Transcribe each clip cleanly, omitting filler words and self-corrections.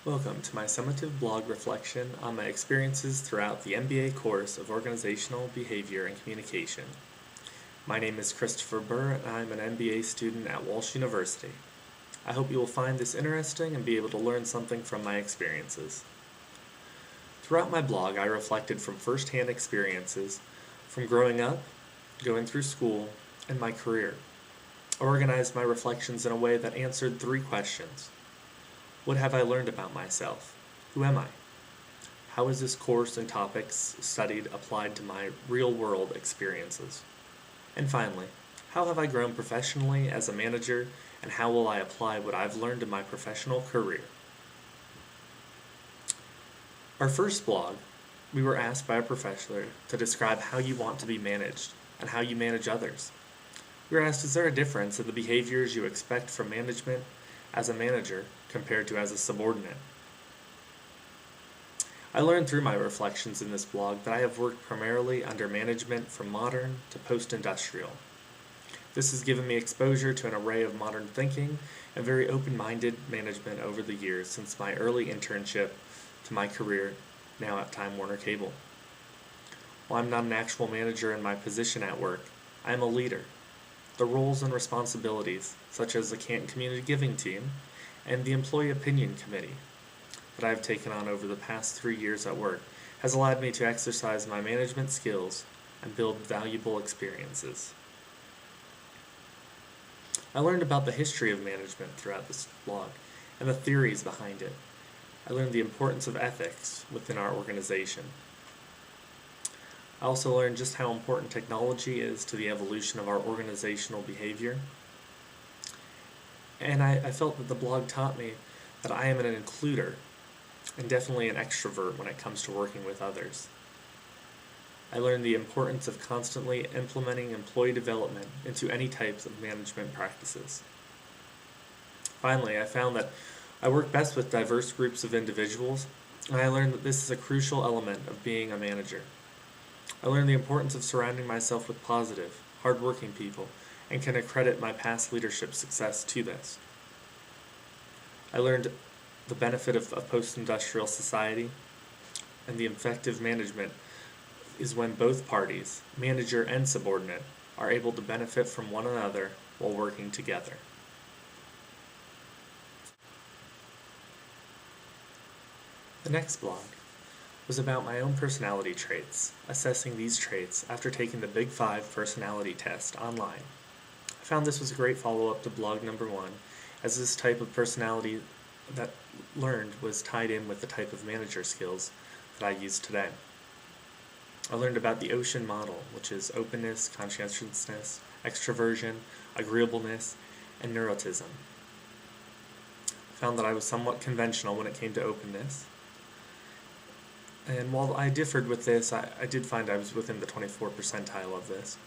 Welcome to my summative blog reflection on my experiences throughout the MBA course of Organizational Behavior and Communication. My name is Christopher Burr and I am an MBA student at Walsh University. I hope you will find this interesting and be able to learn something from my experiences. Throughout my blog, I reflected from first-hand experiences from growing up, going through school, and my career. I organized my reflections in a way that answered 3 questions. What have I learned about myself? Who am I? How is this course and topics studied applied to my real-world experiences? And finally, how have I grown professionally as a manager, and how will I apply what I've learned in my professional career? Our first blog, we were asked by a professor to describe how you want to be managed and how you manage others. We were asked, is there a difference in the behaviors you expect from management as a manager compared to as a subordinate? I learned through my reflections in this blog that I have worked primarily under management from modern to post-industrial. This has given me exposure to an array of modern thinking and very open-minded management over the years since my early internship to my career now at Time Warner Cable. While I'm not an actual manager in my position at work, I am a leader. The roles and responsibilities, such as the Canton Community Giving Team and the Employee Opinion Committee, that I have taken on over the past 3 years at work, has allowed me to exercise my management skills and build valuable experiences. I learned about the history of management throughout this blog and the theories behind it. I learned the importance of ethics within our organization. I also learned just how important technology is to the evolution of our organizational behavior. And I felt that the blog taught me that I am an includer and definitely an extrovert when it comes to working with others. I learned the importance of constantly implementing employee development into any types of management practices. Finally, I found that I work best with diverse groups of individuals, and I learned that this is a crucial element of being a manager. I learned the importance of surrounding myself with positive, hard-working people, and can accredit my past leadership success to this. I learned the benefit of a post-industrial society, and the effective management is when both parties, manager and subordinate, are able to benefit from one another while working together. The next blog was about my own personality traits, assessing these traits after taking the Big 5 personality test online. I found this was a great follow-up to blog number 1, as this type of personality that learned was tied in with the type of manager skills that I use today. I learned about the OCEAN model, which is openness, conscientiousness, extroversion, agreeableness, and neuroticism. I found that I was somewhat conventional when it came to openness. And while I differed with this, I did find I was within the 24th percentile of this.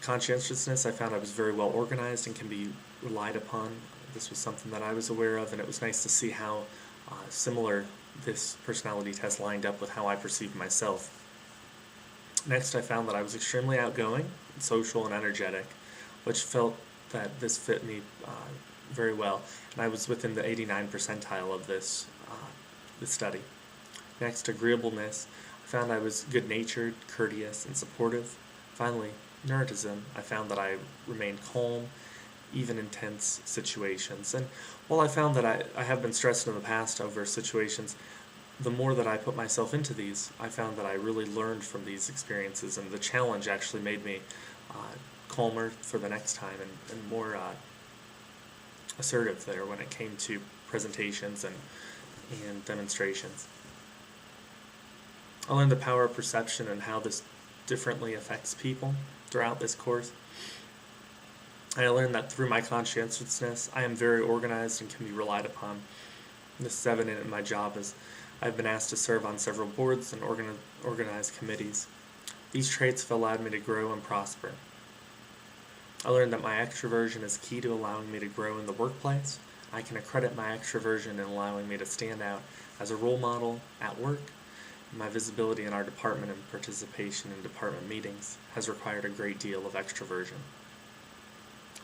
Conscientiousness, I found I was very well organized and can be relied upon. This was something that I was aware of, and it was nice to see how similar this personality test lined up with how I perceived myself. Next, I found that I was extremely outgoing, social, and energetic, which felt that this fit me very well, and I was within the 89th percentile of this study. Next, agreeableness. I found I was good-natured, courteous, and supportive. Finally, neuroticism. I found that I remained calm, even in tense situations. And while I found that I have been stressed in the past over situations, the more that I put myself into these, I found that I really learned from these experiences, and the challenge actually made me calmer for the next time and more assertive there when it came to presentations and demonstrations. I learned the power of perception and how this differently affects people throughout this course. And I learned that through my conscientiousness, I am very organized and can be relied upon. This is evident in my job as I've been asked to serve on several boards and organize committees. These traits have allowed me to grow and prosper. I learned that my extroversion is key to allowing me to grow in the workplace. I can accredit my extroversion in allowing me to stand out as a role model at work. My visibility in our department and participation in department meetings has required a great deal of extroversion.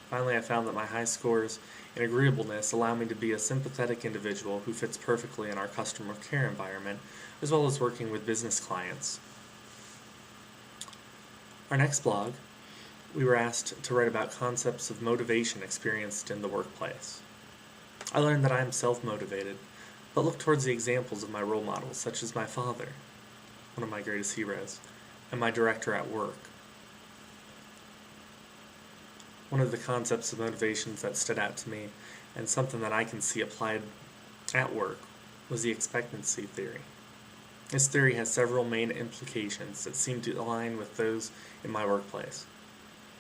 Finally, I found that my high scores in agreeableness allow me to be a sympathetic individual who fits perfectly in our customer care environment, as well as working with business clients. Our next blog, we were asked to write about concepts of motivation experienced in the workplace. I learned that I am self-motivated, but look towards the examples of my role models, such as my father, one of my greatest heroes, and my director at work. One of the concepts of motivations that stood out to me, and something that I can see applied at work, was the expectancy theory. This theory has several main implications that seem to align with those in my workplace.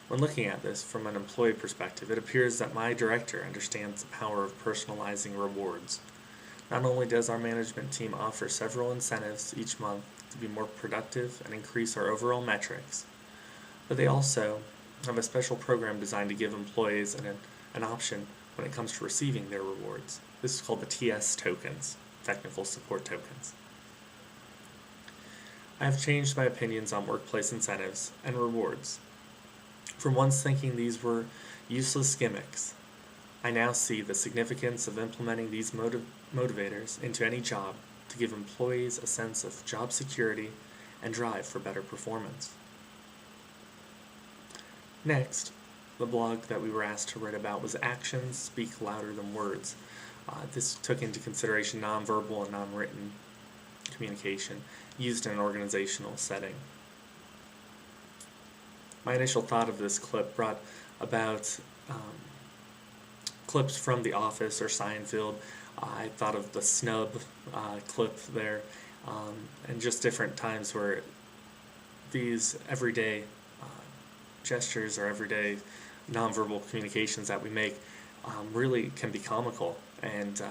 When looking at this from an employee perspective, it appears that my director understands the power of personalizing rewards. Not only does our management team offer several incentives each month to be more productive and increase our overall metrics, but they also have a special program designed to give employees an option when it comes to receiving their rewards. This is called the TS tokens, technical support tokens. I have changed my opinions on workplace incentives and rewards. From once thinking these were useless gimmicks, I now see the significance of implementing these motivators into any job to give employees a sense of job security and drive for better performance. Next, the blog that we were asked to write about was Actions Speak Louder Than Words. This took into consideration nonverbal and non-written communication used in an organizational setting. My initial thought of this clip brought about clips from The Office or Seinfeld. I thought of the snub clip there, and just different times where these everyday gestures or everyday nonverbal communications that we make really can be comical, and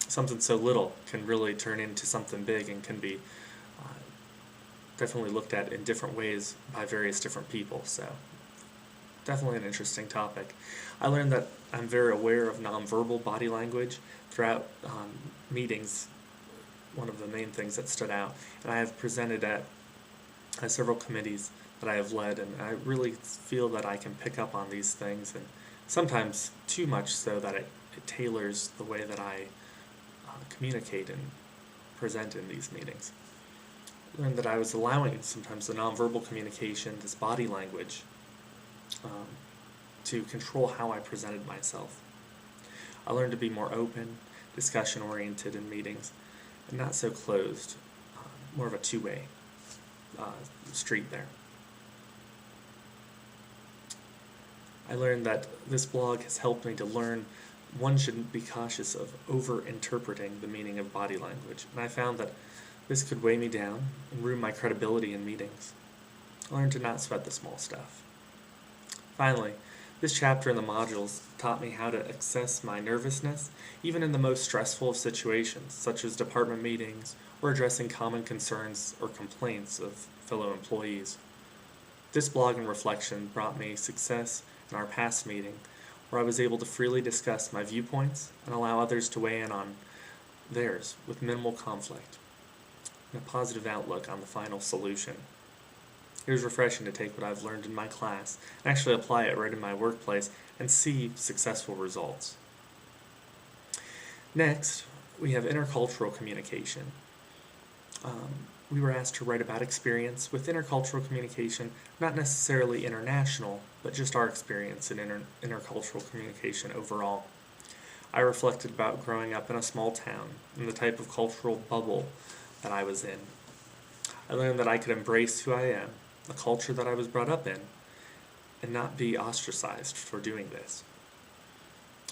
something so little can really turn into something big and can be definitely looked at in different ways by various different people. So definitely an interesting topic. I learned that I'm very aware of nonverbal body language throughout meetings. One of the main things that stood out, and I have presented at several committees that I have led, and I really feel that I can pick up on these things, and sometimes too much so that it tailors the way that I communicate and present in these meetings. I learned that I was allowing sometimes the nonverbal communication, this body language, to control how I presented myself. I learned to be more open, discussion-oriented in meetings, and not so closed, more of a two-way street there. I learned that this blog has helped me to learn one shouldn't be cautious of over-interpreting the meaning of body language, and I found that this could weigh me down and ruin my credibility in meetings. I learned to not sweat the small stuff. Finally, this chapter in the modules taught me how to assess my nervousness even in the most stressful of situations, such as department meetings or addressing common concerns or complaints of fellow employees. This blog and reflection brought me success in our past meeting, where I was able to freely discuss my viewpoints and allow others to weigh in on theirs with minimal conflict, and a positive outlook on the final solution. It was refreshing to take what I've learned in my class and actually apply it right in my workplace and see successful results. Next, we have intercultural communication. We were asked to write about experience with intercultural communication, not necessarily international, but just our experience in intercultural communication overall. I reflected about growing up in a small town and the type of cultural bubble that I was in. I learned that I could embrace who I am, the culture that I was brought up in, and not be ostracized for doing this.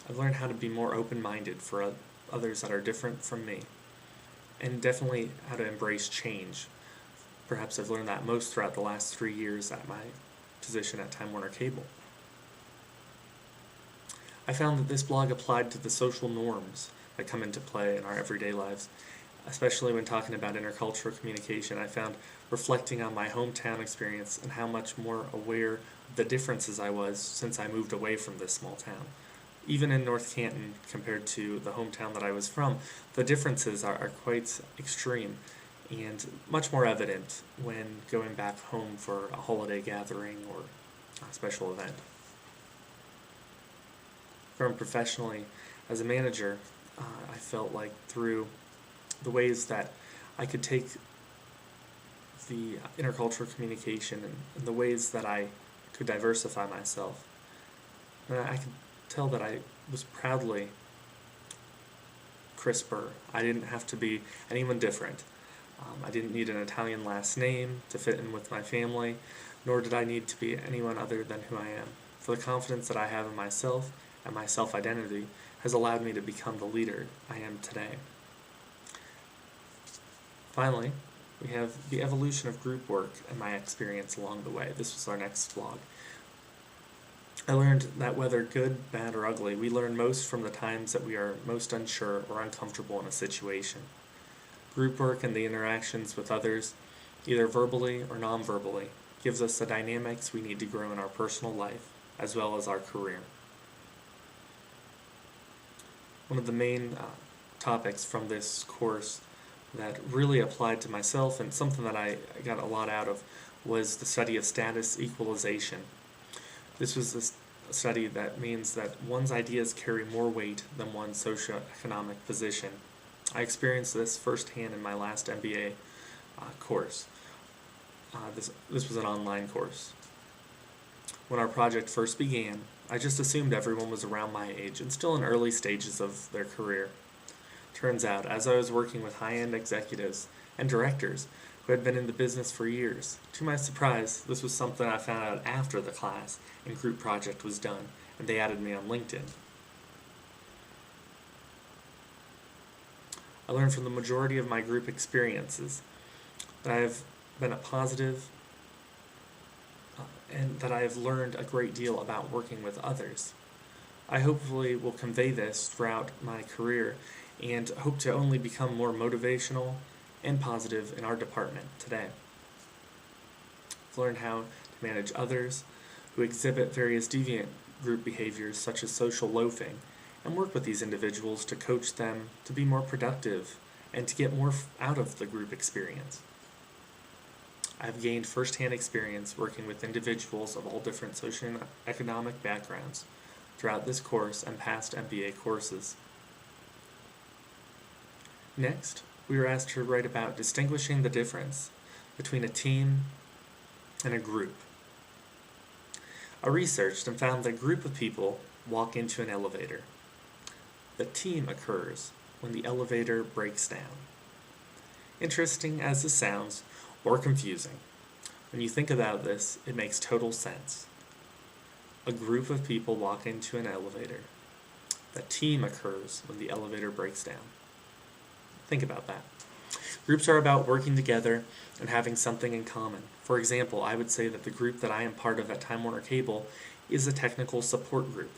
I've learned how to be more open-minded for others that are different from me, and definitely how to embrace change. Perhaps I've learned that most throughout the last 3 years at my position at Time Warner Cable. I found that this blog applied to the social norms that come into play in our everyday lives, especially when talking about intercultural communication. I found reflecting on my hometown experience and how much more aware of the differences I was since I moved away from this small town. Even in North Canton, compared to the hometown that I was from, the differences are quite extreme and much more evident when going back home for a holiday gathering or a special event. term professionally as a manager, I felt like through the ways that I could take the intercultural communication and the ways that I could diversify myself, and I could tell that I was proudly Chris Burr. I didn't have to be anyone different. I didn't need an Italian last name to fit in with my family, nor did I need to be anyone other than who I am. For the confidence that I have in myself and my self-identity has allowed me to become the leader I am today. Finally, we have the evolution of group work and my experience along the way. This was our next vlog. I learned that whether good, bad, or ugly, we learn most from the times that we are most unsure or uncomfortable in a situation. Group work and the interactions with others, either verbally or non-verbally, gives us the dynamics we need to grow in our personal life, as well as our career. One of the main topics from this course that really applied to myself and something that I got a lot out of was the study of status equalization. This was a study that means that one's ideas carry more weight than one's socioeconomic position. I experienced this firsthand in my last MBA course. This was an online course. When our project first began, I just assumed everyone was around my age and still in early stages of their career. Turns out, as I was working with high-end executives and directors who had been in the business for years, to my surprise, this was something I found out after the class and group project was done, and they added me on LinkedIn. I learned from the majority of my group experiences that I have been a positive and that I have learned a great deal about working with others. I hopefully will convey this throughout my career and hope to only become more motivational and positive in our department today. I've learned how to manage others who exhibit various deviant group behaviors such as social loafing and work with these individuals to coach them to be more productive and to get more out of the group experience. I've gained first-hand experience working with individuals of all different socioeconomic backgrounds throughout this course and past MBA courses. Next, we were asked to write about distinguishing the difference between a team and a group. I researched and found that a group of people walk into an elevator. The team occurs when the elevator breaks down. Interesting as this sounds, or confusing, when you think about this, it makes total sense. A group of people walk into an elevator. The team occurs when the elevator breaks down. Think about that. Groups are about working together and having something in common. For example, I would say that the group that I am part of at Time Warner Cable is a technical support group.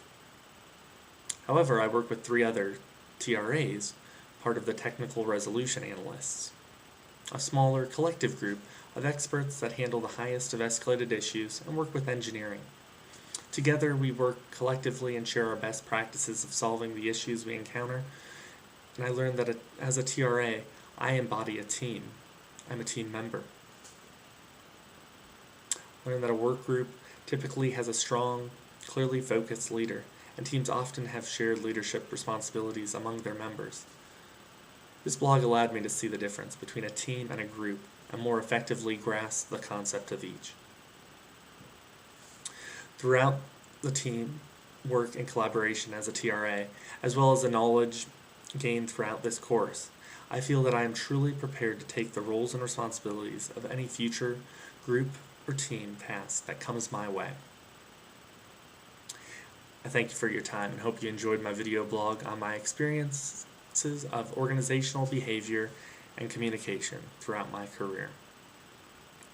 However, I work with 3 other TRAs, part of the technical resolution analysts, a smaller collective group of experts that handle the highest of escalated issues and work with engineering. Together, we work collectively and share our best practices of solving the issues we encounter. And I learned that as a TRA, I embody a team. I'm a team member. I learned that a work group typically has a strong, clearly focused leader, and teams often have shared leadership responsibilities among their members. This blog allowed me to see the difference between a team and a group and more effectively grasp the concept of each. Throughout the team work and collaboration as a TRA, as well as the knowledge gained throughout this course, I feel that I am truly prepared to take the roles and responsibilities of any future group or team task that comes my way. I thank you for your time and hope you enjoyed my video blog on my experiences of organizational behavior and communication throughout my career.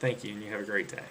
Thank you, and you have a great day.